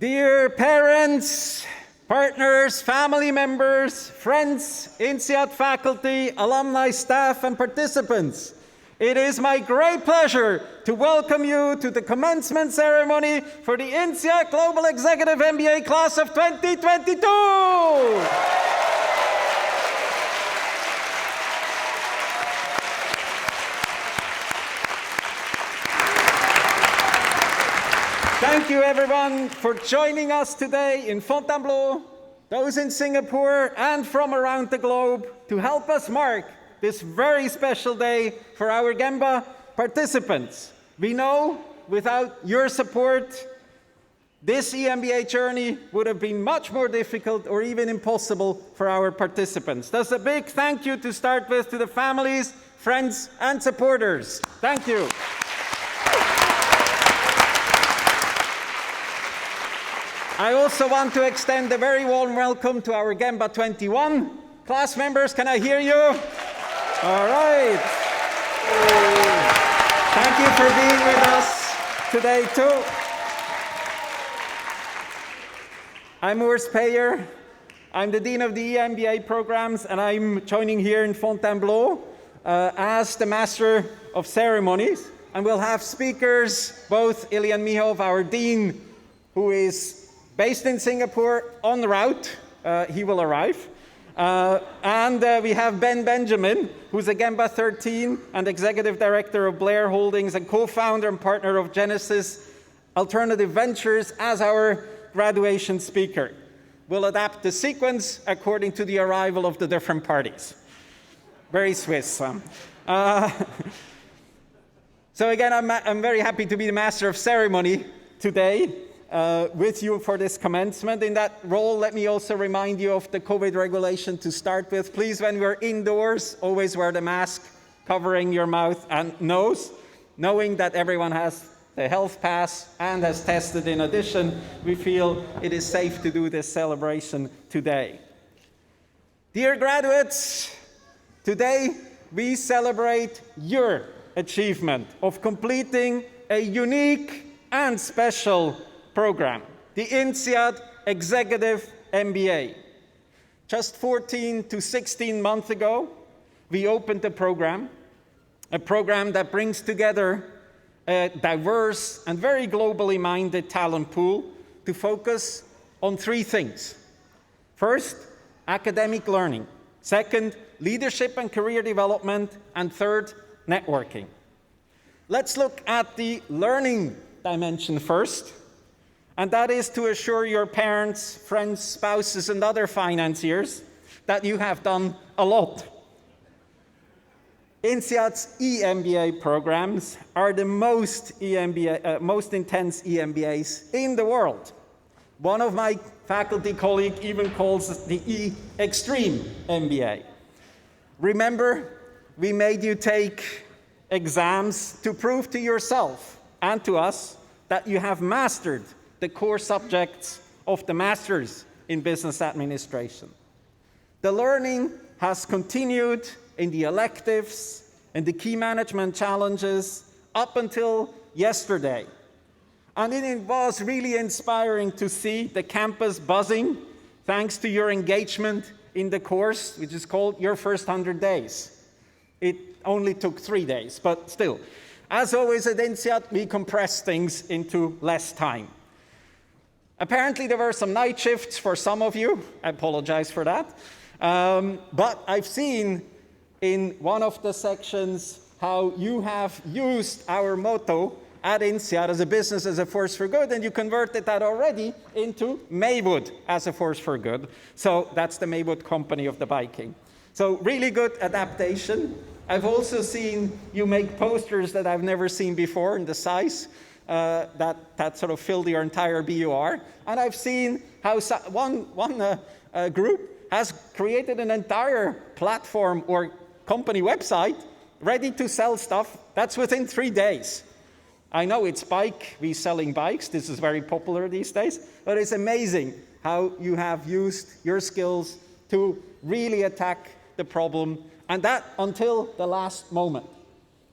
Dear parents, partners, family members, friends, INSEAD faculty, alumni, staff, and participants, it is my great pleasure to welcome you to the commencement ceremony for the INSEAD Global Executive MBA class of 2022. Thank you everyone for joining us today in Fontainebleau, those in Singapore and from around the globe to help us mark this very special day for our GEMBA participants. We know without your support, this EMBA journey would have been much more difficult or even impossible for our participants. Thus a big thank you to start with to the families, friends and supporters. Thank you. I also want to extend a very warm welcome to our GEMBA'22 class members. Can I hear you? All right. Thank you for being with us today too. I'm Peyer. I'm the Dean of the EMBA programs, and I'm joining here in Fontainebleau as the Master of Ceremonies. And we'll have speakers, both Ilian Mihov, our Dean, who is based in Singapore, en route, he will arrive. And we have Ben Benjamin, who's a GEMBA'13 and Executive Director of Blair Holdings and co-founder and partner of Genesis Alternative Ventures as our graduation speaker. We'll adapt the sequence according to the arrival of the different parties. Very Swiss. So again, I'm very happy to be the Master of Ceremony today. With you for this commencement. In that role, let me also remind you of the COVID regulation to start with. Please, when we're indoors, always wear the mask covering your mouth and nose, knowing that everyone has the health pass and has tested in addition. We feel it is safe to do this celebration today. Dear graduates, today we celebrate your achievement of completing a unique and special program, the INSEAD Executive MBA. Just 14 to 16 months ago, we opened a program that brings together a diverse and very globally minded talent pool to focus on three things. First, academic learning. Second, leadership and career development. And third, networking. Let's look at the learning dimension first. And that is to assure your parents, friends, spouses, and other financiers that you have done a lot. INSEAD's EMBA programs are the most intense EMBAs in the world. One of my faculty colleagues even calls it the E-Extreme MBA. Remember, we made you take exams to prove to yourself and to us that you have mastered the core subjects of the Masters in Business Administration. The learning has continued in the electives and the key management challenges up until yesterday. And it was really inspiring to see the campus buzzing thanks to your engagement in the course, which is called Your First 100 Days. It only took 3 days, but still. As always at INSEAD, we compress things into less time. Apparently, there were some night shifts for some of you. I apologize for that. But I've seen in one of the sections how you have used our motto at INSEAD as a business as a force for good, and you converted that already into Maywood as a force for good. So that's the Maywood company of the biking. So really good adaptation. I've also seen you make posters that I've never seen before in the size. That sort of filled your entire BUR. And I've seen how one group has created an entire platform or company website ready to sell stuff. That's within 3 days. I know it's we selling bikes. This is very popular these days. But it's amazing how you have used your skills to really attack the problem, and that until the last moment.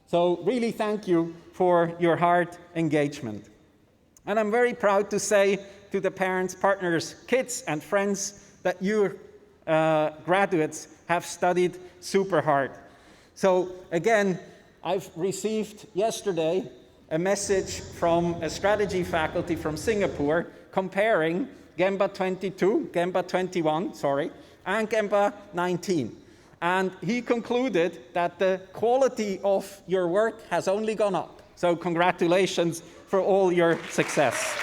So really thank you for your hard engagement. And I'm very proud to say to the parents, partners, kids, and friends that your graduates have studied super hard. So again, I've received yesterday a message from a strategy faculty from Singapore comparing GEMBA'22, GEMBA'21, and GEMBA'19. And he concluded that the quality of your work has only gone up. So congratulations for all your success.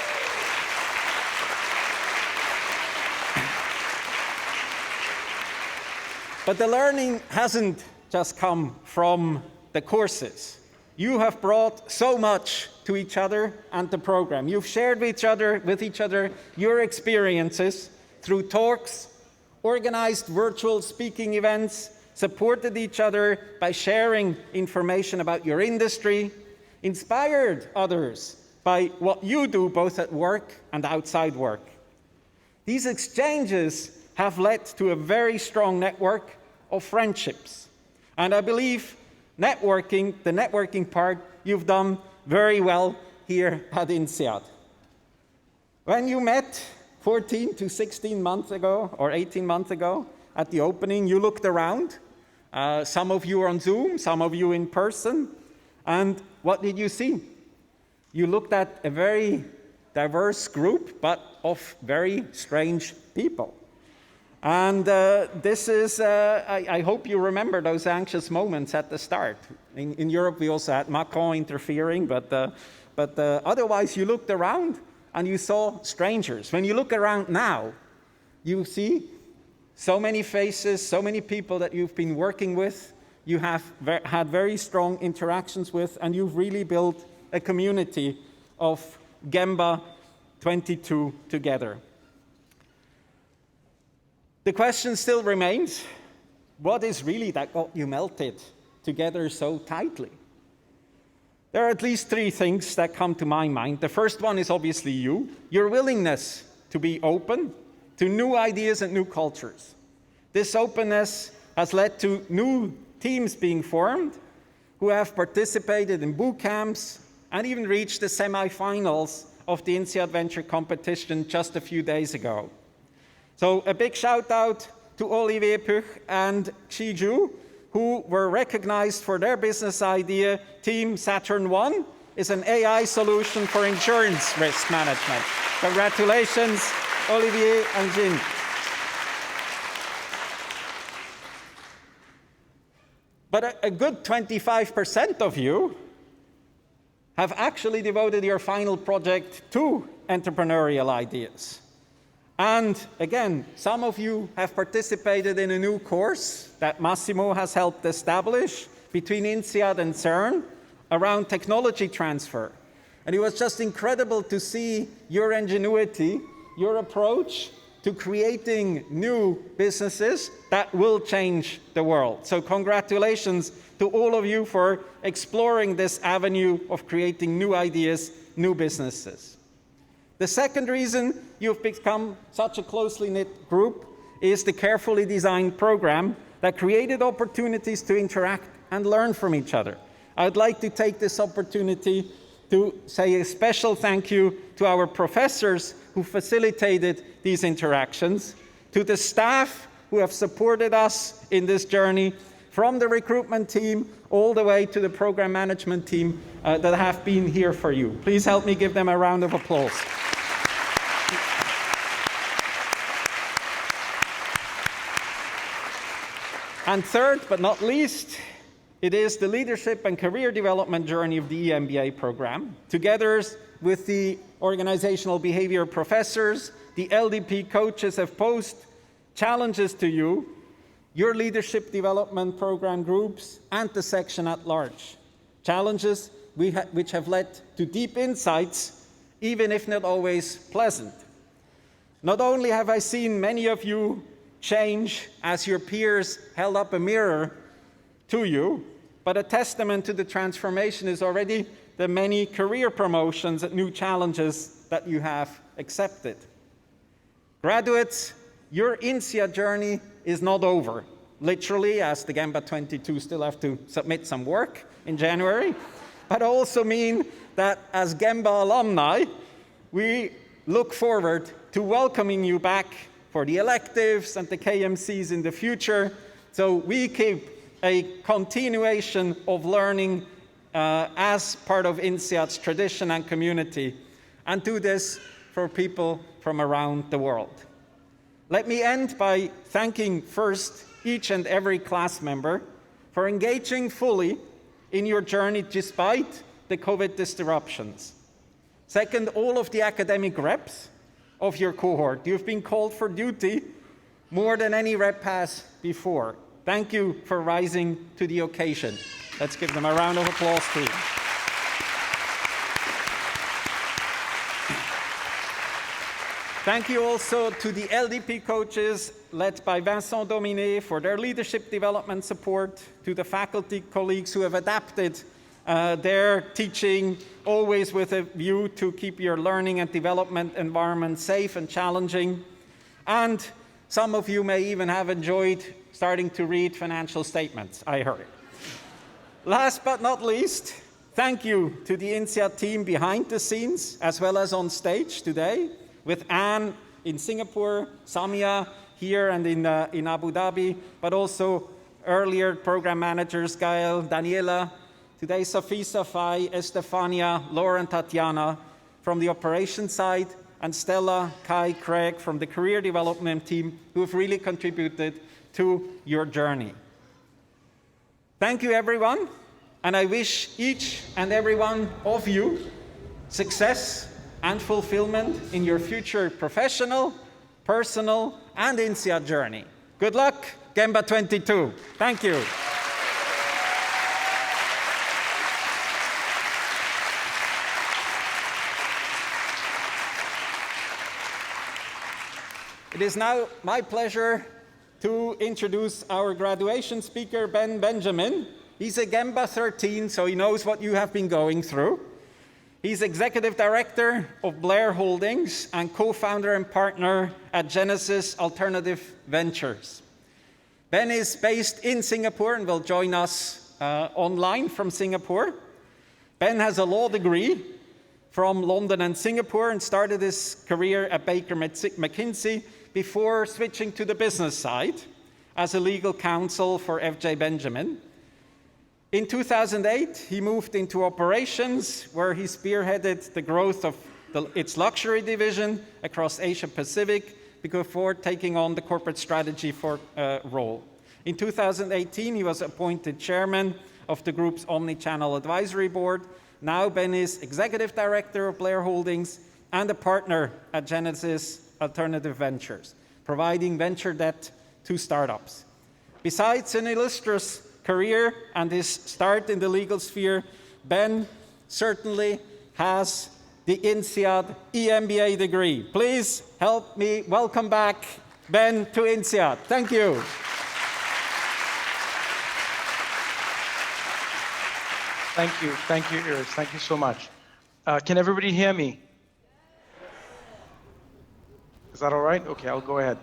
But the learning hasn't just come from the courses. You have brought so much to each other and the program. You've shared with each other your experiences through talks, organized virtual speaking events, supported each other by sharing information about your industry, inspired others by what you do both at work and outside work. These exchanges have led to a very strong network of friendships. And I believe the networking part, you've done very well here at INSEAD. When you met 14 to 16 months ago, or 18 months ago, at the opening, you looked around. Some of you are on Zoom, some of you in person. And what did you see? You looked at a very diverse group, but of very strange people. And this is, I hope you remember those anxious moments at the start. In Europe, we also had Macron interfering, but otherwise you looked around and you saw strangers. When you look around now, you see so many faces, so many people that you've been working with, you have had very strong interactions with, and you've really built a community of GEMBA'22 together. The question still remains, what is really that got you melted together so tightly? There are at least three things that come to my mind. The first one is obviously your willingness to be open to new ideas and new cultures. This openness has led to new teams being formed who have participated in boot camps and even reached the semi-finals of the INSEAD Venture competition just a few days ago. So a big shout out to Olivier Puch and Xi Zhu, who were recognized for their business idea. Team Saturn 1 is an AI solution for insurance risk management. Congratulations, Olivier and Jin. But a good 25% of you have actually devoted your final project to entrepreneurial ideas. And again, some of you have participated in a new course that Massimo has helped establish between INSEAD and CERN around technology transfer. And it was just incredible to see your ingenuity, your approach to creating new businesses that will change the world. So congratulations to all of you for exploring this avenue of creating new ideas, new businesses. The second reason you've become such a closely knit group is the carefully designed program that created opportunities to interact and learn from each other. I'd like to take this opportunity to say a special thank you to our professors who facilitated these interactions, to the staff who have supported us in this journey, from the recruitment team all the way to the program management team that have been here for you. Please help me give them a round of applause. And third, but not least, it is the leadership and career development journey of the EMBA program, together with the organizational behavior professors. The LDP coaches have posed challenges to you, your leadership development program groups, and the section at large. Challenges which have led to deep insights, even if not always pleasant. Not only have I seen many of you change as your peers held up a mirror to you, but a testament to the transformation is already the many career promotions and new challenges that you have accepted. Graduates, your INSEAD journey is not over, literally, as the GEMBA'22 still have to submit some work in January, but also mean that as GEMBA alumni, we look forward to welcoming you back for the electives and the KMCs in the future. So we keep a continuation of learning as part of INSEAD's tradition and community, and do this for people from around the world. Let me end by thanking first each and every class member for engaging fully in your journey despite the COVID disruptions. Second, all of the academic reps of your cohort. You've been called for duty more than any rep has before. Thank you for rising to the occasion. Let's give them a round of applause, please. Thank you also to the LDP coaches led by Vincent Dominé for their leadership development support, to the faculty colleagues who have adapted their teaching, always with a view to keep your learning and development environment safe and challenging. And some of you may even have enjoyed starting to read financial statements, I heard. Last but not least, thank you to the INSEAD team behind the scenes, as well as on stage today, with Anne in Singapore, Samia here and in Abu Dhabi, but also earlier program managers, Gael, Daniela, today Sophie, Safai, Estefania, Laura and Tatiana from the operations side, and Stella, Kai, Craig from the career development team, who have really contributed to your journey. Thank you, everyone, and I wish each and every one of you success and fulfillment in your future professional, personal, and INSEAD journey. Good luck, GEMBA'22. Thank you. It is now my pleasure to introduce our graduation speaker, Ben Benjamin. He's a GEMBA'13, so he knows what you have been going through. He's Executive Director of Blair Holdings and co-founder and partner at Genesis Alternative Ventures. Ben is based in Singapore and will join us online from Singapore. Ben has a law degree from London and Singapore and started his career at Baker McKinsey before switching to the business side as a legal counsel for F.J. Benjamin. In 2008, he moved into operations, where he spearheaded the growth of its luxury division across Asia Pacific before taking on the corporate strategy role. In 2018, he was appointed chairman of the group's omni-channel advisory board. Now Ben is executive director of Blair Holdings and a partner at Genesis Alternative Ventures, providing venture debt to startups. Besides an illustrious career and his start in the legal sphere, Ben certainly has the INSEAD EMBA degree. Please help me welcome back Ben to INSEAD. Thank you. Thank you, Iris. Thank you so much. Can everybody hear me? Is that all right? Okay, I'll go ahead.